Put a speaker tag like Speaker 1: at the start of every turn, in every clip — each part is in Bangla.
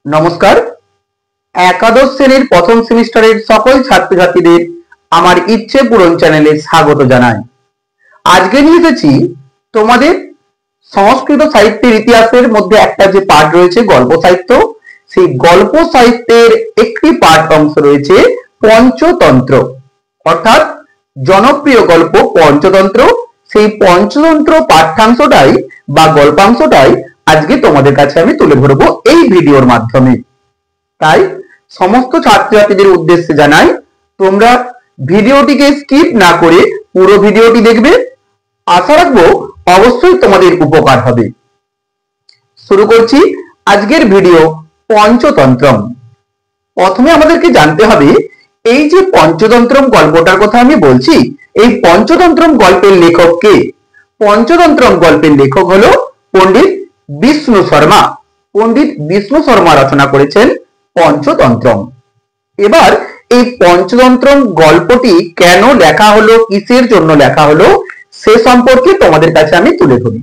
Speaker 1: নমস্কার। একাদশ শ্রেণীর প্রথম সেমিস্টারের সকল ছাত্রছাত্রীদের আমার ইচ্ছে পূরণ চ্যানেলে স্বাগত জানাই। আজকে নিয়ে এসেছি তোমাদের সংস্কৃত সাহিত্যের ইতিহাসের মধ্যে একটা যে পাঠ রয়েছে গল্প সাহিত্য, সেই গল্প সাহিত্যের একটি পাঠ অংশ রয়েছে পঞ্চতন্ত্র, অর্থাৎ জনপ্রিয় গল্প পঞ্চতন্ত্র। সেই পঞ্চতন্ত্র পাঠ্যাংশটাই বা গল্পাংশটাই আজকে তোমাদের কাছে আমি তুলে ধরবো এই ভিডিওর মাধ্যমে। তাই সমস্ত ছাত্রছাত্রীদের উদ্দেশ্যে জানাই, তোমরা ভিডিওটিকে স্কিপ না করে পুরো ভিডিওটি দেখবে। আশা রাখবো অবশ্যই তোমাদের উপকার হবে। শুরু করছি আজকের ভিডিও পঞ্চতন্ত্রম। প্রথমে আমাদেরকে জানতে হবে এই যে পঞ্চতন্ত্রম গল্পটার কথা আমি বলছি, এই পঞ্চতন্ত্রম গল্পের লেখক কে? পঞ্চতন্ত্রম গল্পের লেখক হলো পণ্ডিত বিষ্ণু শর্মা। পণ্ডিত বিষ্ণু শর্মা রচনা করেছেন পঞ্চতন্ত্রম। এবার এই পঞ্চতন্ত্রম গল্পটি কেন লেখা হলো, কিসের জন্য লেখা হলো, সে সম্পর্কে তোমাদের কাছে আমি তুলে ধরি।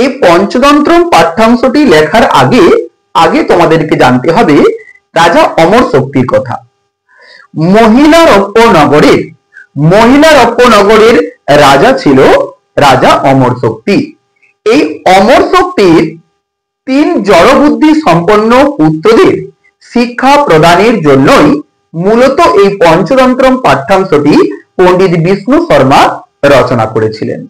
Speaker 1: এই পঞ্চতন্ত্রম পাঠ্যাংশটি লেখার আগে তোমাদেরকে জানতে হবে রাজা অমর শক্তির কথা। মহিলারপ্য নগরের রাজা ছিল রাজা অমর শক্তি। এই অমর শক্তির 3 জড়বুদ্ধি সম্পন্ন পুত্রদের শিক্ষা প্রদানের জন্যই মূলত এই পঞ্চতন্ত্রম পাঠ্যাংশটি পণ্ডিত বিষ্ণু শর্মা রচনা করেছিলেন।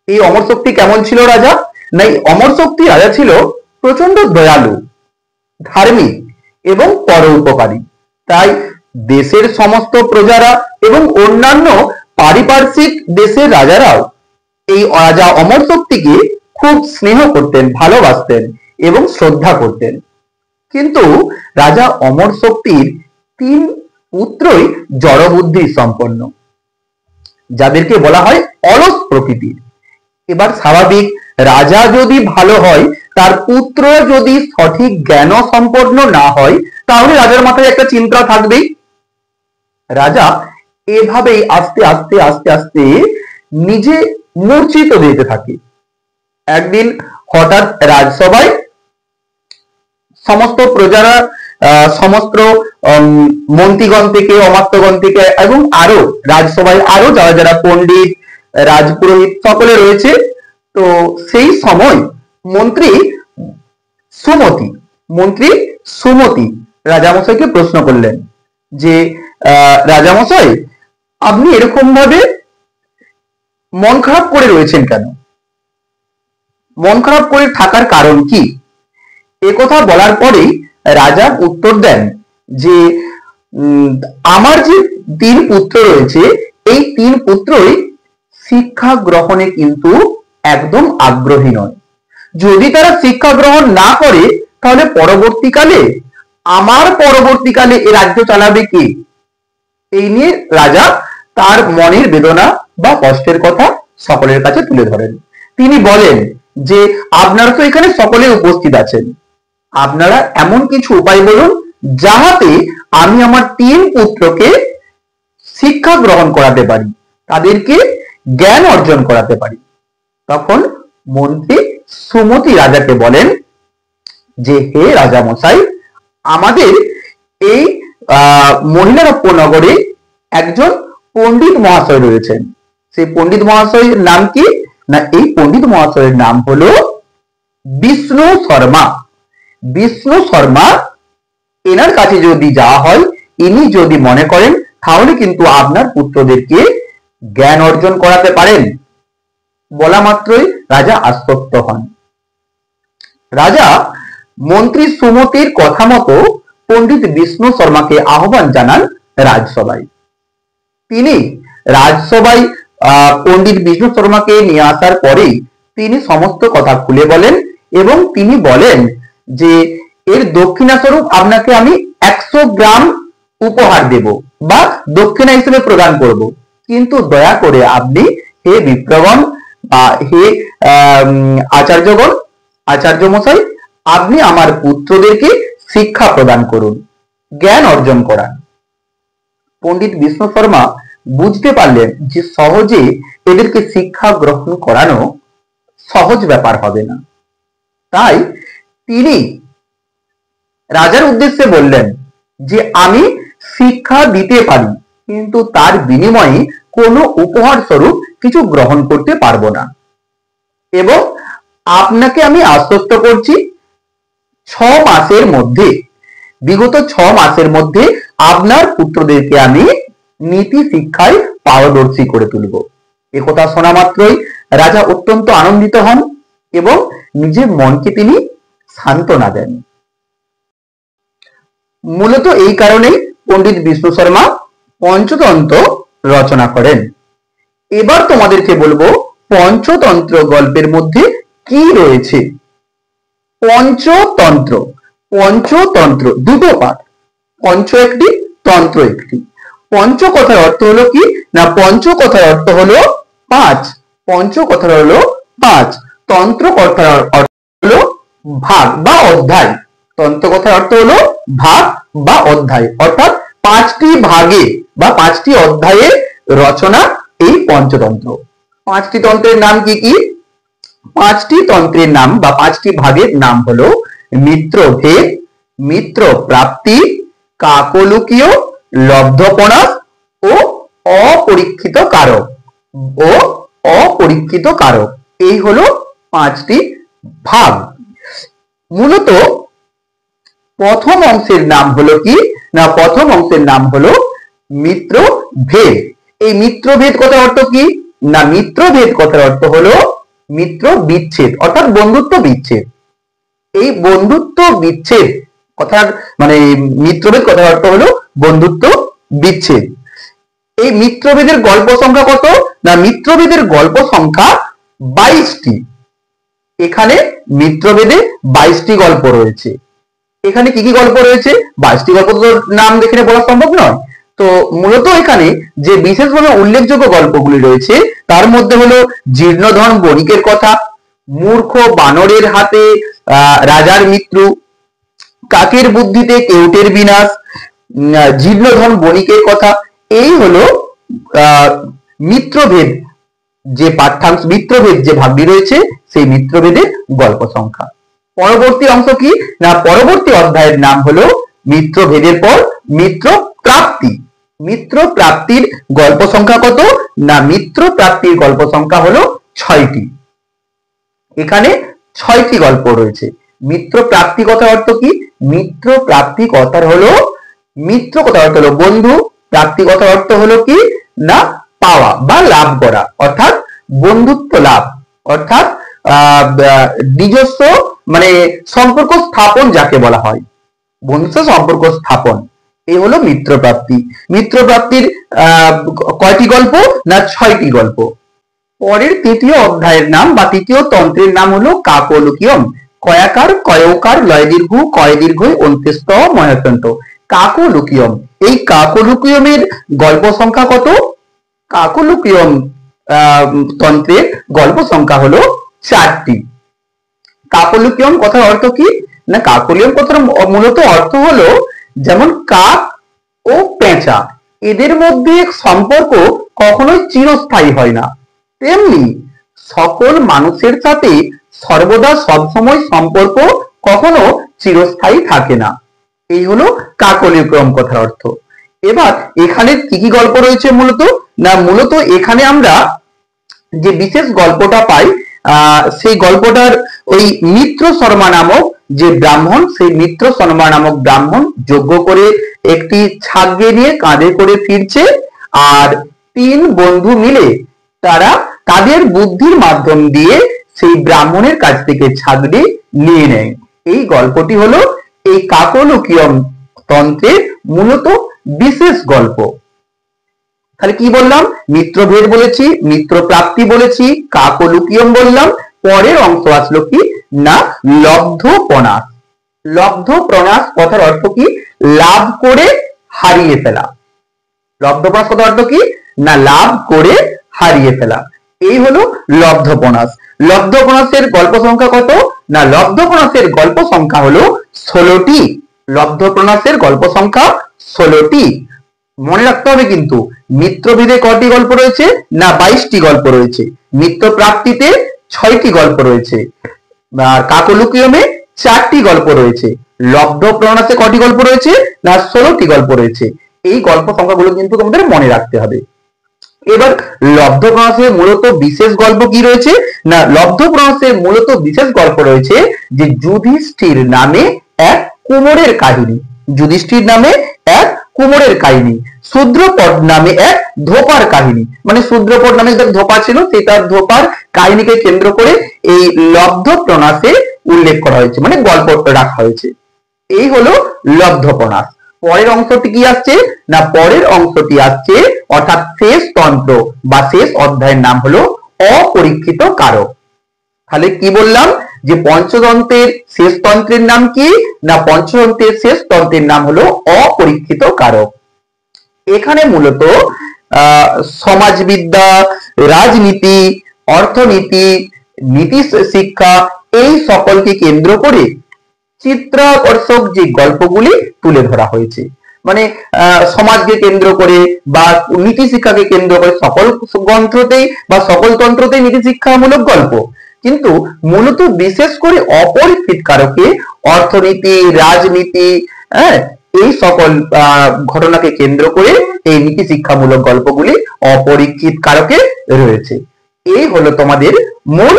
Speaker 1: এই অমর শক্তি কেমন ছিল রাজা? না, এই অমর শক্তি রাজা ছিল প্রচন্ড দয়ালু, ধার্মিক এবং পরোপকারী। তাই দেশের সমস্ত প্রজারা এবং অন্যান্য পারিপার্শ্বিক দেশের রাজারাও এই রাজা অমর শক্তিকে খুব স্নেহ করতেন, ভালোবাসতেন এবং শ্রদ্ধা করতেন। কিন্তু রাজা অমর শক্তির 3 পুত্রই জড়বুদ্ধি সম্পন্ন, যাদেরকে বলা হয় অলস প্রকৃতির। এবার স্বাভাবিক, রাজা যদি ভালো হয়, তার পুত্র যদি সঠিক জ্ঞান সম্পন্ন না হয়, তাহলে রাজার মাথায় একটা চিন্তা থাকবেই। রাজা এভাবেই আস্তে আস্তে আস্তে আস্তে নিজে মূর্ছিত দিতে থাকে। একদিন হঠাৎ রাজসভায় সমস্ত প্রজারা, সমস্ত মন্ত্রীগণ থেকে, অমাত্যগণ থেকে এবং আরো রাজসভায় আরো যারা যারা পণ্ডিত, রাজপুরোহিত সকলে রয়েছে, তো সেই সময় মন্ত্রী সুমতি রাজামশাইকে প্রশ্ন করলেন যে রাজামশাই, আপনি এরকম ভাবে মন খারাপ করে রয়েছেন কেন? মন খারাপ করে থাকার কারণ কি? একথা বলার পরেই রাজা উত্তর দেন যে আমার যে 3 পুত্র রয়েছে, এই 3 পুত্রই শিক্ষা গ্রহণে কিন্তু একদম আগ্রহী নয়। যদি তারা শিক্ষা গ্রহণ না করে, তাহলে পরবর্তীকালে এ রাজ্য চালাবে কে? এই নিয়ে রাজা তার মনের বেদনা বা কষ্টের কথা সকলের কাছে তুলে ধরেন। তিনি বলেন যে আপনারা তো এখানে সকলে উপস্থিত আছেন, আপনারা এমন কিছু উপায় বলুন যাহাতে আমি আমার 3 পুত্রকে শিক্ষা গ্রহণ করাতে পারি, তাদেরকে জ্ঞান অর্জন করাতে পারি। তখন মন্ত্রী সুমতি রাজাকে বলেন যে হে রাজা মশাই, আমাদের এই মহিলারপ্য নগরে একজন পণ্ডিত মহাশয় রয়েছেন। সেই পণ্ডিত মহাশয়ের নাম কি? না, এই পণ্ডিত মহাশয়ের নাম হলো বিষ্ণু শর্মা। বিষ্ণু শর্মা, এনার কাছে যদি যাওয়া হয়, ইনি যদি মনে করেন, তাহলে কিন্তু আপনার পুত্রদেরকে জ্ঞান অর্জন করাতে পারেন। বলা মাত্রই রাজা আশ্বস্ত হন। রাজা মন্ত্রী সুমতির কথা মতো পণ্ডিত বিষ্ণু শর্মাকে আহ্বান জানান রাজসভায়। তিনি রাজসভায় পণ্ডিত বিষ্ণু শর্মাকে নিয়ে আসার পরেই তিনি সমস্ত কথা খুলে বলেন এবং তিনি বলেন যে এর দক্ষিণা স্বরূপ আপনাকে আমি 100 গ্রাম উপহার দেব বা দক্ষিণা হিসেবে প্রদান করব, কিন্তু দয়া করে আপনি হে বিপ্রগণ বা হে আচার্যগণ, আচার্য মশাই, আপনি আমার পুত্রদেরকে শিক্ষা প্রদান করুন, জ্ঞান অর্জন করান। পণ্ডিত বিষ্ণু শর্মা বুঝতে পারলেন যে সহজে এদেরকে শিক্ষা গ্রহণ করানো সহজ ব্যাপার হবে না। তাই তিনি রাজার উদ্দেশ্যে বললেন যে আমি শিক্ষা দিতে পারি, কিন্তু তার বিনিময়ে কোনো উপহার স্বরূপ কিছু গ্রহণ করতে পারবো না, এবং আপনাকে আমি আশ্বস্ত করছি 6 মাসের মধ্যে, বিগত 6 মাসের মধ্যে আপনার পুত্রদেরকে আমি নীতি শিক্ষায় পারদর্শী করে তুলব। একথা শোনা মাত্রই রাজা অত্যন্ত আনন্দিত হন এবং নিজের মনকে তিনি সান্ত্বনা দেন। মূলত এই কারণেই পণ্ডিত বিষ্ণু শর্মা পঞ্চতন্ত্র রচনা করেন। এবার তোমাদেরকে বলবো পঞ্চতন্ত্র গল্পের মধ্যে কি রয়েছে। পঞ্চতন্ত্র, পঞ্চতন্ত্র দুটো পাঠ, পঞ্চ একটি, তন্ত্র একটি। পঞ্চ কথার অর্থ হলো কি না, পঞ্চ কথার অর্থ হলো 5, পঞ্চ কথার হলো 5, তন্ত্র কথার অর্থ হলো ভাগ বা অধ্যায়। তন্ত্র কথার অর্থ হলো ভাগ বা অধ্যায়, অর্থাৎ 5টি ভাগে বা 5টি অধ্যায়ে রচনা এই পঞ্চতন্ত্র। 5টি তন্ত্রের নাম কি কি? 5টি তন্ত্রের নাম বা 5টি ভাগের নাম হলো মিত্রভেদ, মিত্র প্রাপ্তি, কাকলুকীয়, লব্ধপনাস ও অপরীক্ষিত কারক ও অপরীক্ষিত কারক। এই হলো 5টি ভাগ। মূলত প্রথম অংশের নাম হলো কি না, প্রথম অংশের নাম হলো মিত্রভেদ। এই মিত্রভেদ কথার অর্থ কি না, মিত্রভেদ কথার অর্থ হলো মিত্র বিচ্ছেদ, অর্থাৎ বন্ধুত্ব বিচ্ছেদ। এই বন্ধুত্ব বিচ্ছেদ কথার মানে মিত্রভেদ কথার অর্থ হলো বন্ধুত্ব বিচ্ছেদ। এই মিত্রভেদের গল্প সংখ্যা কত না, মিত্রভেদের গল্প সংখ্যা 22টি। এখানে মিত্রভেদে 22টি গল্প রয়েছে। এখানে কি কি গল্প রয়েছে? 22টি গল্প তো নাম দেখে বলা সম্ভব নয়। তো মূলত এখানে যে বিশেষভাবে উল্লেখযোগ্য গল্পগুলি রয়েছে তার মধ্যে হলো জীর্ণধন বণিকের কথা, মূর্খ বানরের হাতে রাজার মৃত্যু, কাকের বুদ্ধিতে কেউটের বিনাশ, জীর্ণধন বণিকের কথা। এই হলো মিত্রভেদ যে পাঠ্যাংশ, মিত্রভেদ যে ভাগটি রয়েছে সেই মিত্রভেদের গল্প সংখ্যা। পরবর্তী অংশ কি না, পরবর্তী অধ্যায়ের নাম হলো মিত্রভেদের পর মিত্র প্রাপ্তি। মিত্র প্রাপ্তির গল্প সংখ্যা কত না, মিত্র প্রাপ্তির গল্প সংখ্যা হলো 6টি। এখানে 6টি গল্প রয়েছে। মিত্র প্রাপ্তি কথার অর্থ কি? মিত্র প্রাপ্তি কথার হলো, মিত্র কথার অর্থ হলো বন্ধু, প্রাপ্তি কথার অর্থ হলো কি না পাওয়া বা লাভ করা, অর্থাৎ বন্ধুত্ব লাভ, অর্থাৎ নিজস্ব মানে সম্পর্ক স্থাপন যাকে বলা হয়, বন্ধুত্ব সম্পর্ক স্থাপন। এই হলো মিত্র প্রাপ্তি। মিত্র প্রাপ্তির কয়টি গল্প না 6টি গল্প। পরের তৃতীয় অধ্যায়ের নাম বা তৃতীয় তন্ত্রের নাম হলো কাকলুকিয়ম। কয়াকার, কয়কার, লয় দীর্ঘ, কয় দীর্ঘ, অন্ত্যেষ্ট ময়তন্ত। কাকলুকিয়ম। এই কাকলুকিয়মের গল্প সংখ্যা কত? কাকলুকিয়ম তন্ত্রের গল্প সংখ্যা হলো 4টি। কাকলুকিয়ম কথার অর্থ কি না, কাকলিয়ম কথার মূলত অর্থ হলো যেমন কাক ও পেঁচা, এদের মধ্যে সম্পর্ক কখনোই চিরস্থায়ী হয় না, তেমনি সকল মানুষের সাথে সর্বদা সবসময় সম্পর্ক কখনো চিরস্থায়ী থাকে না। এই হলো কাকলিয়ম কথার অর্থ। এবার এখানে কি কি গল্প রয়েছে মূলত না, মূলত এখানে আমরা যে বিশেষ গল্পটা পাই সেই গল্পটার ওই মিত্র শর্মা নামক যে ব্রাহ্মণ, সেই মিত্র শর্মা নামক ব্রাহ্মণ যজ্ঞ করে একটি ছাগকে নিয়ে কাঁধে করে ফিরছে, আর 3 বন্ধু মিলে তারা তাদের বুদ্ধির মাধ্যম দিয়ে সেই ব্রাহ্মণের কাছ থেকে ছাগটি নিয়ে নেয়। এই গল্পটি হলো এই কাকলুকিয়ম তন্ত্রের মূলত বিশেষ গল্প। তাহলে কি বললাম? মিত্রভেদ বলেছি, মিত্র প্রাপ্তি বলেছি, কাকলুকিয়ম বললাম। পরের অংশ আসলো কি না লব্ধপনাস। লব্ধপনাস কথার অর্থ কি? লাভ করে হারিয়ে ফেলা। লব্ধপনাস কথার অর্থ কি না, লাভ করে হারিয়ে ফেলা। এই হলো লব্ধপনাস। লব্ধপনাসের গল্প সংখ্যা কত না, লব্ধপনাসের গল্প সংখ্যা হলো 16টি। লব্ধপনাসের গল্প সংখ্যা 16টি। মনে রাখতে হবে কিন্তু মিত্রভেদে কয়টি গল্প রয়েছে না 22টি গল্প রয়েছে, মিত্র প্রাপ্তিতে 6টি গল্প রয়েছে, আর কাকলুকিয়মে 4টি গল্প রয়েছে। লব্ধপ্রণাসে কটি গল্প রয়েছে? না 16টি গল্প রয়েছে। এই গল্প সংখ্যাগুলো কিন্তু তোমাদের মনে রাখতে হবে। এবার লব্ধপ্রণাসে মূলত বিশেষ গল্প কি রয়েছে? না লব্ধপ্রণাসে মূলত বিশেষ গল্প রয়েছে যে যুধিষ্ঠির নামে এক কুমোরের কাহিনী। যুধিষ্ঠির নামে এক কুমোরের কাহিনী। শূদ্রপদ নামে এক ধোপার কাহিনী, মানে শূদ্রপদ নামে একটা ধোপা ছিল, সেটার ধোপার কাহিনীকে কেন্দ্র করে এই লব্ধপ্রণাসে উল্লেখ করা হয়েছে, মানে গল্প রাখা হয়েছে। এই হলো লব্ধপ্রণাস। পরের অংশটি কি আসছে? না পরের অংশটি আসছে অর্থাৎ শেষ তন্ত্র বা শেষ অধ্যায়ের নাম হলো অপরীক্ষিত কারক। তাহলে কি বললাম যে পঞ্চতন্ত্রের শেষ তন্ত্রের নাম কি? না পঞ্চতন্ত্রের শেষ তন্ত্রের নাম হলো অপরীক্ষিত কারক। এখানে মূলত সমাজবিদ্যা, রাজনীতি, অর্থনীতি, নীতি শিক্ষা এই সকলকে কেন্দ্র করে চিত্রাকর্ষক যে গল্পগুলি তুলে ধরা হয়েছে, মানে সমাজকে কেন্দ্র করে বা নীতি শিক্ষাকে কেন্দ্র করে সকল গ্রন্থতেই বা সকল তন্ত্রতেই নীতি শিক্ষামূলক গল্প, কিন্তু মূলত বিশেষ করে অপরীক্ষিত কারকে অর্থনীতি, রাজনীতি, এই সকল ঘটনাকে কেন্দ্র করে এই নীতি শিক্ষামূলক গল্পগুলি অপরীক্ষিত কারকে রয়েছে। এই হলো তোমাদের মূল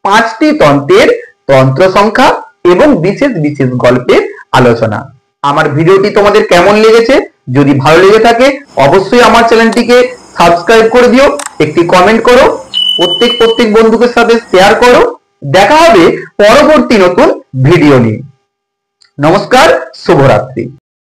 Speaker 1: 5টি তন্ত্রের তন্ত্র সংখ্যা এবং বিশেষ বিশেষ গল্পের আলোচনা। আমার ভিডিওটি তোমাদের কেমন লেগেছে? যদি ভালো লেগে থাকে অবশ্যই আমার চ্যানেলটিকে সাবস্ক্রাইব করে দিও, একটি কমেন্ট করো, প্রত্যেক বন্ধুদের সাথে শেয়ার করো। দেখা হবে পরবর্তী নতুন ভিডিও নিয়ে। নমস্কার, শুভরাত্রি।